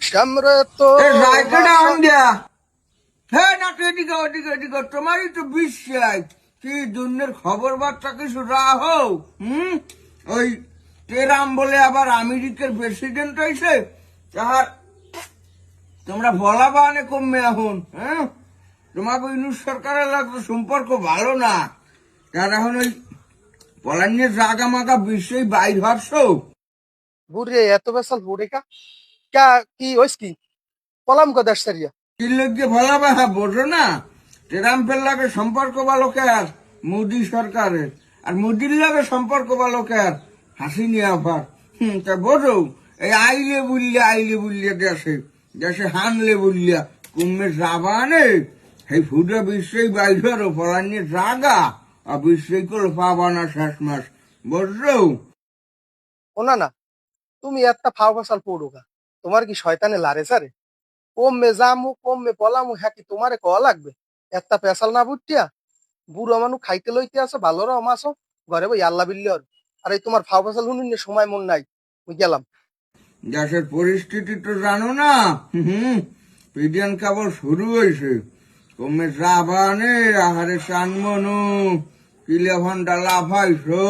সামরে তো রায়টা অন দিয়া হ্যাঁ না এদিকে ওদিকে ওদিকে তোমারই তো বিশ্বাস কি দুনিয়ার খবর বার্তা কিছু রাহো ওই ট্রাম্প বলে আবার আমেরিকার প্রেসিডেন্ট হয়েছে তাহার তোমরা বলা বানে কমবে এখন হ্যাঁ তোমাকে ইউনুস সরকারের লাগতো সম্পর্ক ভালো না তার এখন ওই পলানির জাগা মাগা বিশ্বেই বাইর হচ্ছো বুড়ে এত বেসাল বুড়ে কা কি হইস কি পলাম কো দেশ সারিয়া চিল্লেকে ভালা বাহা বোঝো না ট্রাম্পের লাগে সম্পর্ক ভালো কার মোদী সরকারের আর মোদির লাগে সম্পর্ক ভালো কার হাসিনি আবার তা বোঝো এই আইলে বুল্লিয়া দেশে দেশে হানলে বুল্লিয়া কুম্ভে যাবানে এই ফুটা বিশ্বেই বাইর পলানির জাগা আর বিশ্বেই করে পাবা না শেষ মাস বুঝছো ওনা না তুমি একটা ফাও ফসল পড়ুগা তোমার কি শয়তানে লারে সারে কমবে জামু কমবে পলামু হ্যাঁ কি তোমারে কয়া লাগবে একটা পেশাল না বুটিয়া বুড়ো মানুষ খাইতে লইতে আসো ভালো রাও মাসো ঘরে বই আল্লাহ বিল্লি আর এই তোমার ফাও ফসল শুনুন সময় মন নাই আমি গেলাম দেশের পরিস্থিতি তো জানো না পিডিয়ান কেবল শুরু হয়েছে তুমি যাবানে আহারে চানমনু কিলে ঘন্টা লাফাইছো